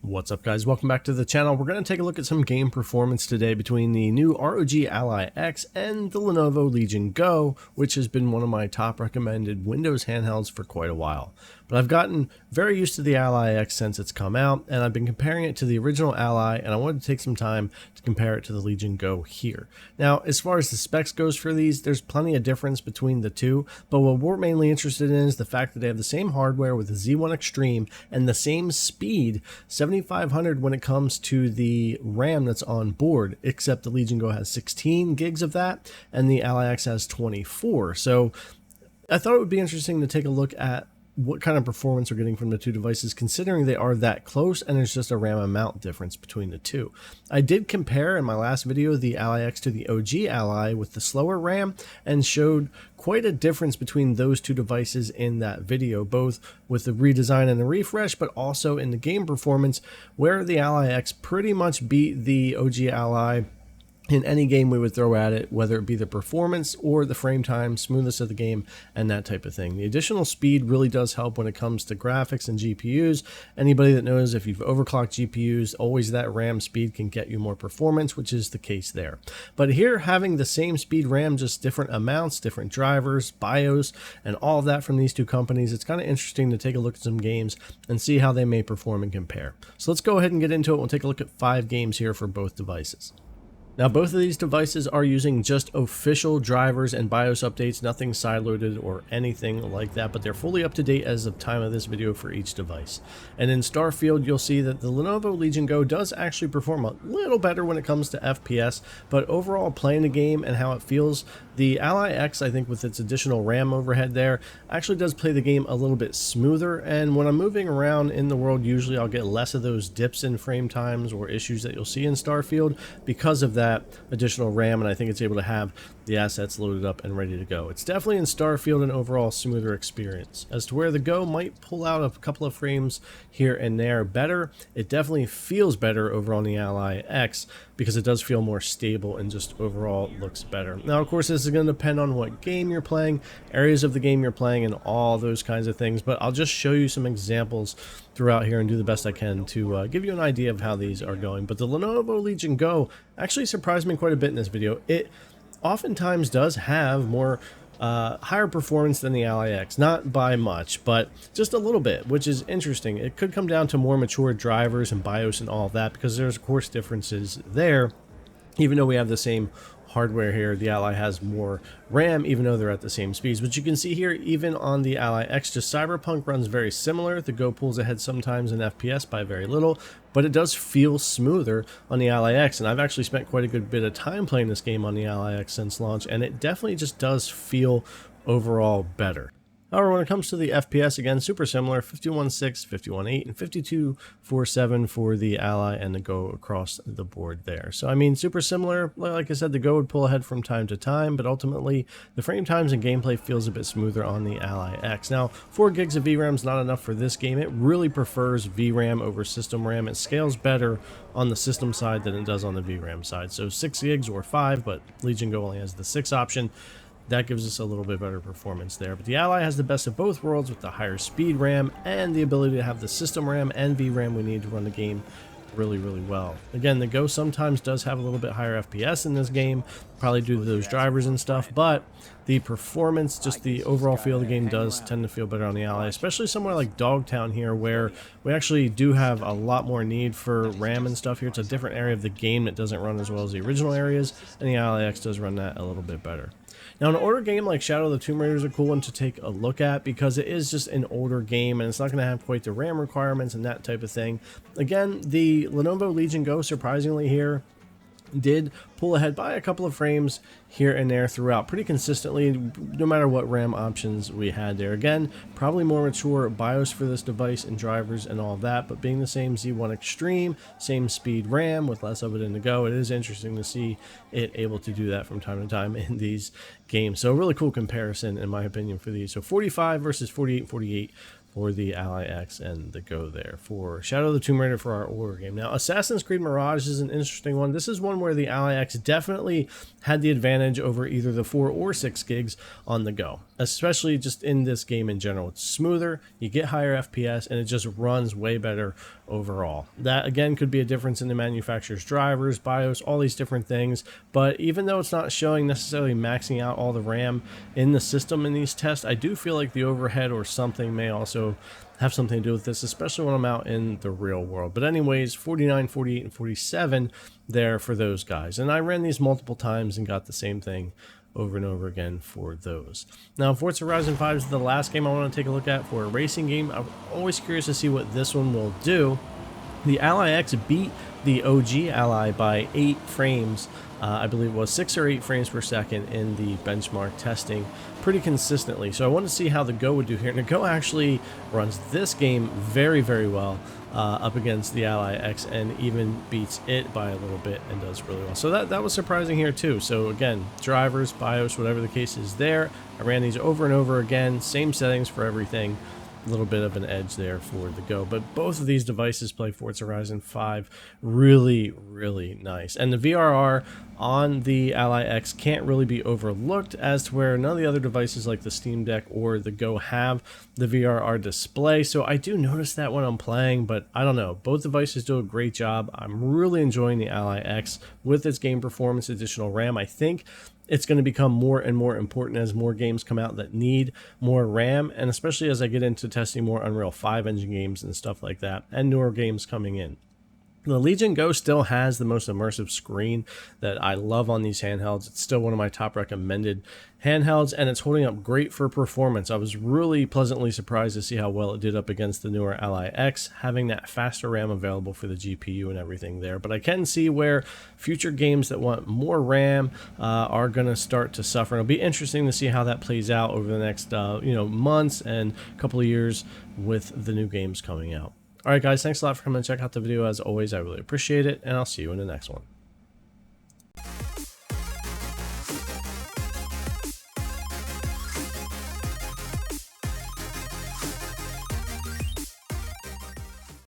What's up, guys? Welcome back to the channel. We're going to take a look at some game performance today between the new ROG Ally X and the Lenovo Legion Go, which has been one of my top recommended Windows handhelds for quite a while. But I've gotten very used to the Ally X since it's come out, and I've been comparing it to the original Ally, and I wanted to take some time to compare it to the Legion Go here. Now, as far as the specs goes for these, there's plenty of difference between the two, but what we're mainly interested in is the fact that they have the same hardware with the Z1 Extreme and the same speed, 7500 when it comes to the RAM that's on board, except the Legion Go has 16 gigs of that, and the Ally X has 24. So I thought it would be interesting to take a look at what kind of performance we're getting from the two devices, considering they are that close and there's just a RAM amount difference between the two. I did compare in my last video the Ally X to the OG Ally with the slower RAM and showed quite a difference between those two devices in that video, both with the redesign and the refresh, but also in the game performance, where the Ally X pretty much beat the OG Ally in any game we would throw at it, whether it be the performance or the frame time, smoothness of the game, and that type of thing. The additional speed really does help when it comes to graphics and GPUs. Anybody that knows if you've overclocked GPUs, always that RAM speed can get you more performance, which is the case there. But here, having the same speed RAM, just different amounts, different drivers, BIOS, and all of that from these two companies, it's kind of interesting to take a look at some games and see how they may perform and compare. So let's go ahead and get into it. We'll take a look at 5 games here for both devices. Now, both of these devices are using just official drivers and BIOS updates, nothing sideloaded or anything like that, but they're fully up to date as of time of this video for each device. And in Starfield, you'll see that the Lenovo Legion Go does actually perform a little better when it comes to FPS, but overall playing the game and how it feels, the Ally X, I think with its additional RAM overhead there, actually does play the game a little bit smoother. And when I'm moving around in the world, usually I'll get less of those dips in frame times or issues that you'll see in Starfield because of that additional RAM, and I think it's able to have the assets loaded up and ready to go. It's definitely in Starfield an overall smoother experience. As to where the Go might pull out a couple of frames here and there better, it definitely feels better over on the Ally X because it does feel more stable and just overall looks better. Now, of course, this is going to depend on what game you're playing, areas of the game you're playing, and all those kinds of things, but I'll just show you some examples throughout here and do the best I can to give you an idea of how these are going. But the Lenovo Legion Go actually surprised me quite a bit in this video. It oftentimes does have more higher performance than the Ally X, not by much, but just a little bit, which is interesting. It could come down to more mature drivers and BIOS and all of that, because there's of course differences there. Even though we have the same hardware here, the Ally has more RAM, even though they're at the same speeds. But you can see here, even on the Ally X, just Cyberpunk runs very similar. The Go pulls ahead sometimes in FPS by very little, but it does feel smoother on the Ally X. And I've actually spent quite a good bit of time playing this game on the Ally X since launch, and it definitely just does feel overall better. However, when it comes to the FPS, again, super similar, 51.6, 51.8, and 52.47 for the Ally and the Go across the board there. So, I mean, super similar. Like I said, the Go would pull ahead from time to time, but ultimately, the frame times and gameplay feels a bit smoother on the Ally X. Now, 4 gigs of VRAM is not enough for this game. It really prefers VRAM over system RAM. It scales better on the system side than it does on the VRAM side. So 6 gigs or 5, but Legion Go only has the 6 option. That gives us a little bit better performance there. But the Ally has the best of both worlds with the higher speed RAM and the ability to have the system RAM and VRAM we need to run the game really, really well. Again, the Go sometimes does have a little bit higher FPS in this game, probably due to those drivers and stuff, but the performance, just the overall feel of the game does tend to feel better on the Ally, especially somewhere like Dogtown here, where we actually do have a lot more need for RAM and stuff here. It's a different area of the game that doesn't run as well as the original areas, and the Ally X does run that a little bit better. Now, an older game like Shadow of the Tomb Raider is a cool one to take a look at because it is just an older game and it's not going to have quite the RAM requirements and that type of thing. Again, the Lenovo Legion Go, surprisingly here, did pull ahead by a couple of frames here and there throughout pretty consistently, no matter what RAM options we had there. Again, probably more mature BIOS for this device and drivers and all of that, but being the same Z1 Extreme, same speed RAM with less of it in the Go, it is interesting to see it able to do that from time to time in these games. So a really cool comparison in my opinion for these. So 45 versus 48 and 48 for the Ally X and the Go there for Shadow of the Tomb Raider for our older game. Now, Assassin's Creed Mirage is an interesting one. This is one where the Ally X definitely had the advantage over either the 4 or 6 gigs on the go, especially just in this game in general. It's smoother, you get higher FPS, and it just runs way better overall. That, again, could be a difference in the manufacturer's drivers, BIOS, all these different things, but even though it's not showing necessarily maxing out all the RAM in the system in these tests, I do feel like the overhead or something may also have something to do with this, especially when I'm out in the real world. But anyways, 49, 48, and 47 there for those guys. And I ran these multiple times and got the same thing over and over again for those. Now, Forza Horizon 5 is the last game I want to take a look at for a racing game. I'm always curious to see what this one will do. The Ally X beat the OG Ally by 8 frames, I believe it was 6 or 8 frames per second in the benchmark testing pretty consistently. So I want to see how the Go would do here. And the Go actually runs this game very, very well up against the Ally X and even beats it by a little bit and does really well. So that was surprising here too. So again, drivers, BIOS, whatever the case is there. I ran these over and over again, same settings for everything. A little bit of an edge there for the Go, but both of these devices play Forza Horizon 5 really, really nice. And the VRR on the Ally X can't really be overlooked, as to where none of the other devices like the Steam Deck or the Go have the VRR display. So I do notice that when I'm playing, but I don't know. Both devices do a great job. I'm really enjoying the Ally X with its game performance, additional RAM. I think it's going to become more and more important as more games come out that need more RAM, and especially as I get into testing more Unreal 5 engine games and stuff like that, and newer games coming in. The Legion Go still has the most immersive screen that I love on these handhelds. It's still one of my top recommended handhelds, and it's holding up great for performance. I was really pleasantly surprised to see how well it did up against the newer Ally X, having that faster RAM available for the GPU and everything there. But I can see where future games that want more RAM are going to start to suffer. It'll be interesting to see how that plays out over the next months and couple of years with the new games coming out. Alright guys, thanks a lot for coming and check out the video as always. I really appreciate it, and I'll see you in the next one.